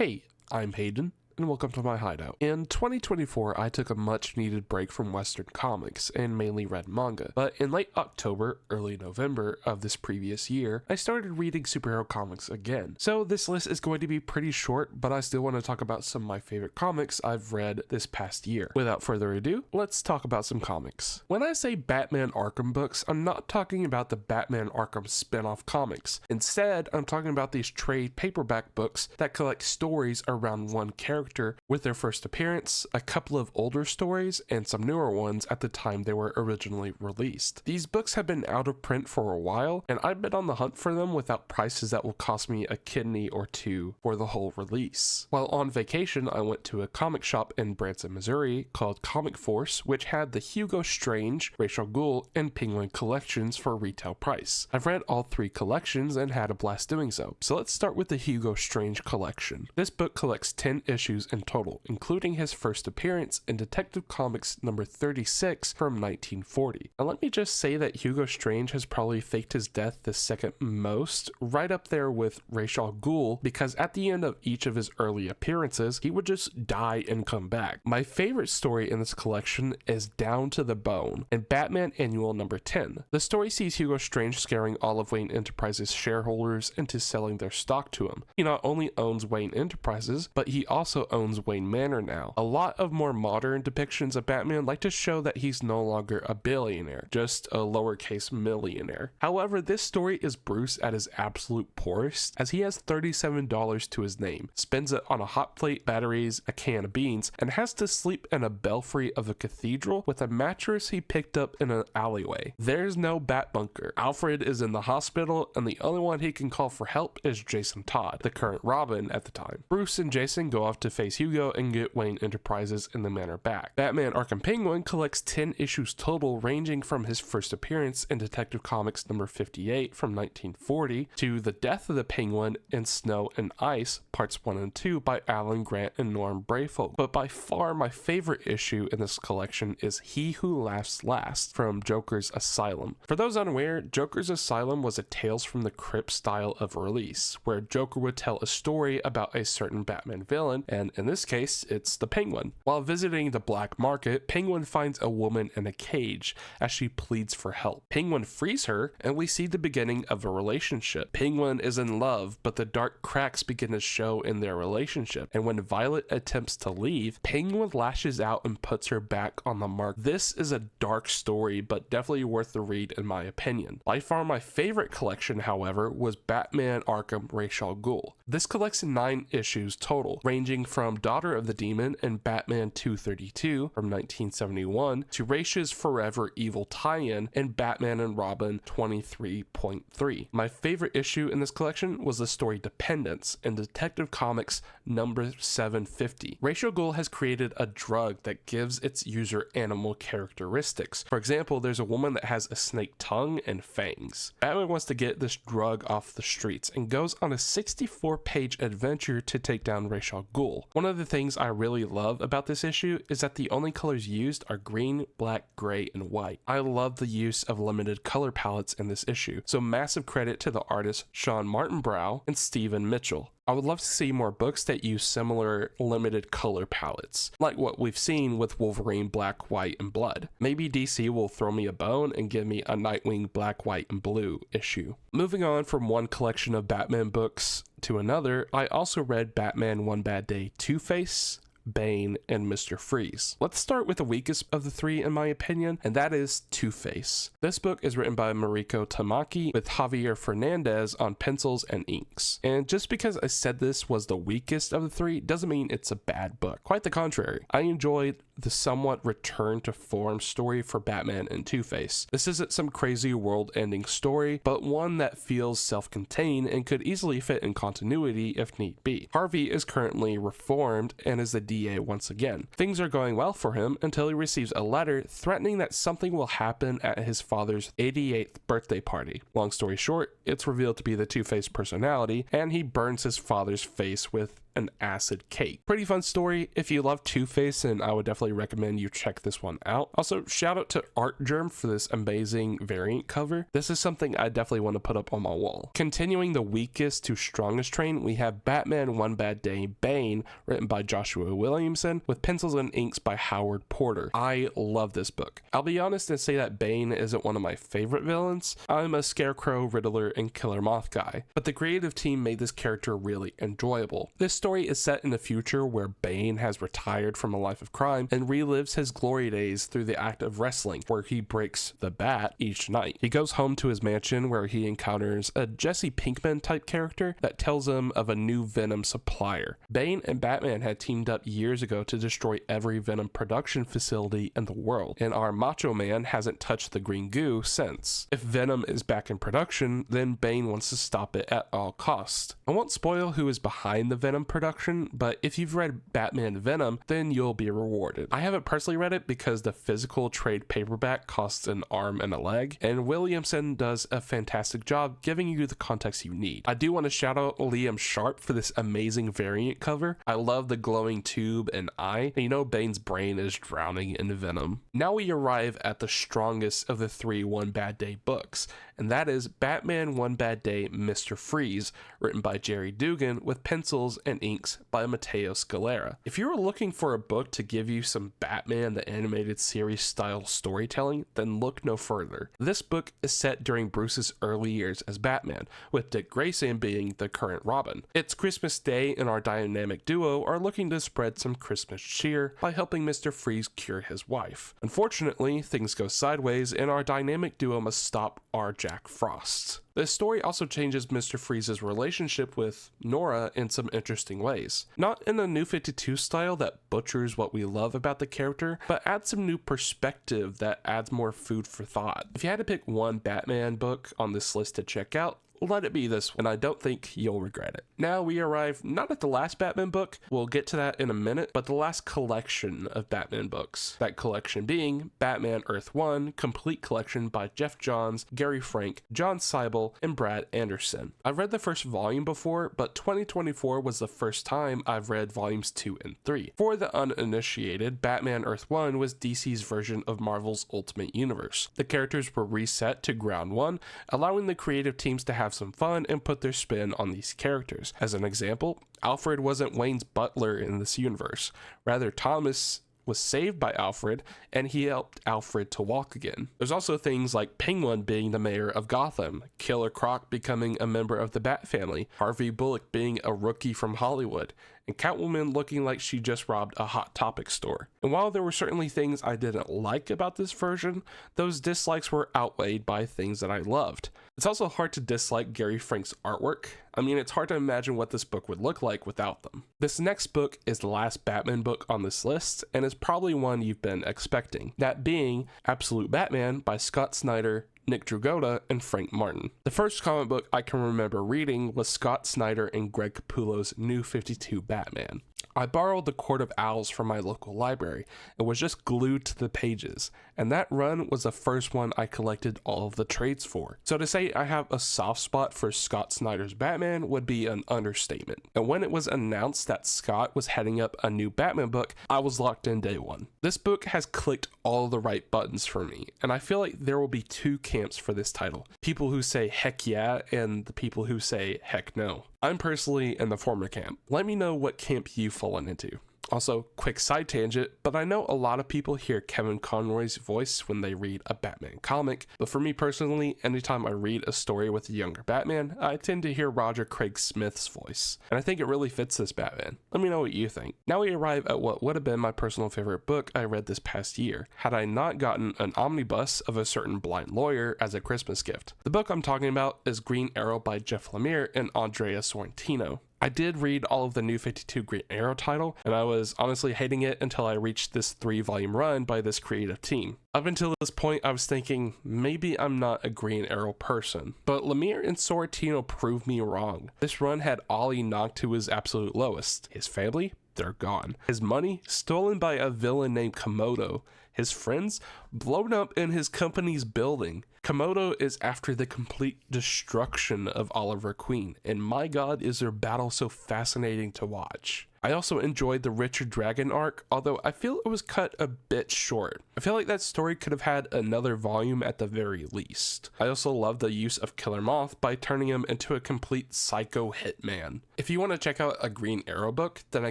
Hey, I'm Hayden, and welcome to my hideout. In 2024, I took a much needed break from Western comics and mainly read manga, but in late October, early November of this previous year, I started reading superhero comics again. So this list is going to be pretty short, but I still want to talk about some of my favorite comics I've read this past year. Without further ado, let's talk about some comics. When I say Batman Arkham books, I'm not talking about the Batman Arkham spin-off comics. Instead, I'm talking about these trade paperback books that collect stories around one character with their first appearance, a couple of older stories, and some newer ones at the time they were originally released. These books have been out of print for a while, and I've been on the hunt for them without prices that will cost me a kidney or two for the whole release. While on vacation, I went to a comic shop in Branson, Missouri called Comic Force, which had the Hugo Strange, Ra's al Ghul, and Penguin collections for a retail price. I've read all three collections and had a blast doing so. So let's start with the Hugo Strange collection. This book collects 10 issues in total, including his first appearance in Detective Comics number 36 from 1940. Now let me just say that Hugo Strange has probably faked his death the second most, right up there with Ra's al Ghul, because at the end of each of his early appearances, he would just die and come back. My favorite story in this collection is Down to the Bone and Batman Annual number 10. The story sees Hugo Strange scaring all of Wayne Enterprises shareholders into selling their stock to him. He not only owns Wayne Enterprises, but he also owns Wayne Manor now. A lot of more modern depictions of Batman like to show that he's no longer a billionaire, just a lowercase millionaire. However, this story is Bruce at his absolute poorest, as he has $37 to his name, spends it on a hot plate, batteries, a can of beans, and has to sleep in a belfry of a cathedral with a mattress he picked up in an alleyway. There's no bat bunker. Alfred is in the hospital, and the only one he can call for help is Jason Todd, the current Robin at the time. Bruce and Jason go off to face Hugo and get Wayne Enterprises and the Manor back. Batman Arkham Penguin collects 10 issues total, ranging from his first appearance in Detective Comics number 58 from 1940 to The Death of the Penguin in Snow and Ice parts 1 and 2 by Alan Grant and Norm Brayfogle. But by far my favorite issue in this collection is He Who Laughs Last from Joker's Asylum. For those unaware, Joker's Asylum was a Tales from the Crypt style of release, where Joker would tell a story about a certain Batman villain, and in this case, it's the Penguin. While visiting the black market, Penguin finds a woman in a cage as she pleads for help. Penguin frees her, and we see the beginning of a relationship. Penguin is in love, but the dark cracks begin to show in their relationship, and when Violet attempts to leave, Penguin lashes out and puts her back on the mark. This is a dark story, but definitely worth the read in my opinion. By far my favorite collection, however, was Batman Arkham Ra's al Ghul. This collects 9 issues total, ranging from Daughter of the Demon and Batman 232 from 1971 to Ra's Forever Evil tie-in and Batman and Robin 23.3. My favorite issue in this collection was the story Dependence in Detective Comics number 750. Ra's al Ghul has created a drug that gives its user animal characteristics. For example, there's a woman that has a snake tongue and fangs. Batman wants to get this drug off the streets and goes on a 64-page adventure to take down Ra's al Ghul. One of the things I really love about this issue is that the only colors used are green, black, gray, and white. I love the use of limited color palettes in this issue, so massive credit to the artists Sean Martinbrow and Stephen Mitchell. I would love to see more books that use similar limited color palettes, like what we've seen with Wolverine Black, White, and Blood. Maybe DC will throw me a bone and give me a Nightwing Black, White, and Blue issue. Moving on from one collection of Batman books to another, I also read Batman One Bad Day Two-Face, Bane, and Mr. Freeze. Let's start with the weakest of the three in my opinion, and that is Two-Face. This book is written by Mariko Tamaki with Javier Fernandez on pencils and inks. And just because I said this was the weakest of the three doesn't mean it's a bad book. Quite the contrary. I enjoyed the somewhat return to form story for Batman and Two-Face. This isn't some crazy world-ending story, but one that feels self-contained and could easily fit in continuity if need be. Harvey is currently reformed and is the DA once again. Things are going well for him until he receives a letter threatening that something will happen at his father's 88th birthday party. Long story short, it's revealed to be the Two-Face personality, and he burns his father's face with an acid cake. Pretty fun story. If you love Two-Face, then I would definitely recommend you check this one out. Also, shout out to Artgerm for this amazing variant cover. This is something I definitely want to put up on my wall. Continuing the weakest to strongest train, we have Batman One Bad Day Bane, written by Joshua Williamson, with pencils and inks by Howard Porter. I love this book. I'll be honest and say that Bane isn't one of my favorite villains. I'm a Scarecrow, Riddler, and Killer Moth guy, but the creative team made this character really enjoyable. This story is set in a future where Bane has retired from a life of crime and relives his glory days through the act of wrestling, where he breaks the bat each night. He goes home to his mansion where he encounters a Jesse Pinkman type character that tells him of a new Venom supplier. Bane and Batman had teamed up years ago to destroy every Venom production facility in the world, and our Macho Man hasn't touched the green goo since. If Venom is back in production, then Bane wants to stop it at all costs. I won't spoil who is behind the Venom production, but if you've read Batman Venom, then you'll be rewarded. I haven't personally read it because the physical trade paperback costs an arm and a leg, and Williamson does a fantastic job giving you the context you need. I do want to shout out Liam Sharp for this amazing variant cover. I love the glowing tube and eye, and you know Bane's brain is drowning in venom. Now we arrive at the strongest of the three One Bad Day books, and that is Batman One Bad Day Mr. Freeze, written by Jerry Dugan with pencils and inks by Matteo Scalera. If you were looking for a book to give you some Batman the Animated Series style storytelling, then look no further. This book is set during Bruce's early years as Batman, with Dick Grayson being the current Robin. It's Christmas Day and our dynamic duo are looking to spread some Christmas cheer by helping Mr. Freeze cure his wife. Unfortunately, things go sideways and our dynamic duo must stop our Jack Frost. The story also changes Mr. Freeze's relationship with Nora in some interesting ways. Not in a New 52 style that butchers what we love about the character, but adds some new perspective that adds more food for thought. If you had to pick one Batman book on this list to check out, let it be this one, and I don't think you'll regret it. Now we arrive not at the last Batman book, we'll get to that in a minute, but the last collection of Batman books. That collection being Batman Earth 1, complete collection by Jeff Johns, Gary Frank, John Seibel, and Brad Anderson. I've read the first volume before, but 2024 was the first time I've read volumes 2 and 3. For the uninitiated, Batman Earth 1 was DC's version of Marvel's Ultimate Universe. The characters were reset to ground one, allowing the creative teams to have some fun and put their spin on these characters. As an example, Alfred wasn't Wayne's butler in this universe. Rather, Thomas was saved by Alfred, and he helped Alfred to walk again. There's also things like Penguin being the mayor of Gotham, Killer Croc becoming a member of the Bat family, Harvey Bullock being a rookie from Hollywood, and Catwoman looking like she just robbed a Hot Topic store. And while there were certainly things I didn't like about this version, those dislikes were outweighed by things that I loved. It's also hard to dislike Gary Frank's artwork. I mean, it's hard to imagine what this book would look like without them. This next book is the last Batman book on this list, and is probably one you've been expecting. That being Absolute Batman by Scott Snyder, Nick Dragotta, and Frank Martin. The first comic book I can remember reading was Scott Snyder and Greg Capullo's New 52 Batman. I borrowed The Court of Owls from my local library and was just glued to the pages, and that run was the first one I collected all of the trades for. So to say I have a soft spot for Scott Snyder's Batman would be an understatement. And when it was announced that Scott was heading up a new Batman book, I was locked in day one. This book has clicked all the right buttons for me, and I feel like there will be two camps for this title. People who say heck yeah, and the people who say heck no. I'm personally in the former camp. Let me know what camp you've fallen into. Also, quick side tangent, but I know a lot of people hear Kevin Conroy's voice when they read a Batman comic, but for me personally, anytime I read a story with a younger Batman, I tend to hear Roger Craig Smith's voice, and I think it really fits this Batman. Let me know what you think. Now we arrive at what would have been my personal favorite book I read this past year, had I not gotten an omnibus of a certain blind lawyer as a Christmas gift. The book I'm talking about is Green Arrow by Jeff Lemire and Andrea Sorrentino. I did read all of the New 52 Green Arrow title, and I was honestly hating it until I reached this 3-volume run by this creative team. Up until this point, I was thinking, maybe I'm not a Green Arrow person. But Lemire and Sorrentino proved me wrong. This run had Ollie knocked to his absolute lowest. His family? They're gone. His money? Stolen by a villain named Komodo. his friends blown up in his company's building. Komodo is after the complete destruction of Oliver Queen, and my god is their battle so fascinating to watch. I also enjoyed the Richard Dragon arc, although I feel it was cut a bit short. I feel like that story could have had another volume at the very least. I also love the use of Killer Moth by turning him into a complete psycho hitman. If you want to check out a Green Arrow book, then I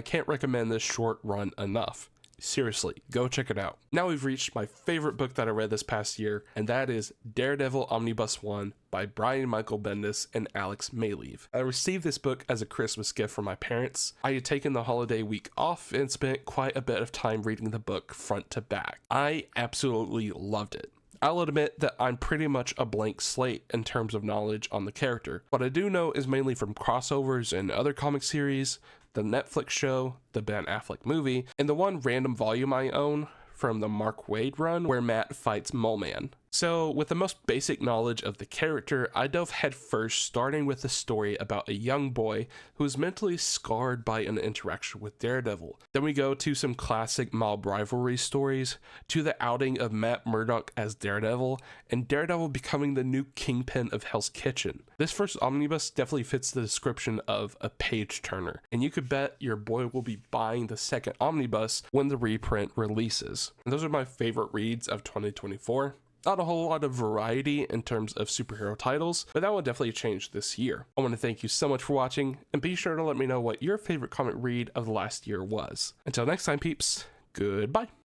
can't recommend this short run enough. Seriously, go check it out. Now we've reached my favorite book that I read this past year, and that is Daredevil Omnibus 1 by Brian Michael Bendis and Alex Mayleave. I received this book as a Christmas gift from my parents. I had taken the holiday week off and spent quite a bit of time reading the book front to back. I absolutely loved it. I'll admit that I'm pretty much a blank slate in terms of knowledge on the character. What I do know is mainly from crossovers and other comic series, the Netflix show, the Ben Affleck movie, and the one random volume I own from the Mark Waid run where Matt fights Mole Man. So with the most basic knowledge of the character, I dove headfirst, starting with a story about a young boy who is mentally scarred by an interaction with Daredevil. Then we go to some classic mob rivalry stories, to the outing of Matt Murdock as Daredevil, and Daredevil becoming the new kingpin of Hell's Kitchen. This first omnibus definitely fits the description of a page turner, and you could bet your boy will be buying the second omnibus when the reprint releases. And those are my favorite reads of 2024. Not a whole lot of variety in terms of superhero titles, but that will definitely change this year. I want to thank you so much for watching, and be sure to let me know what your favorite comic read of the last year was. Until next time, peeps, goodbye.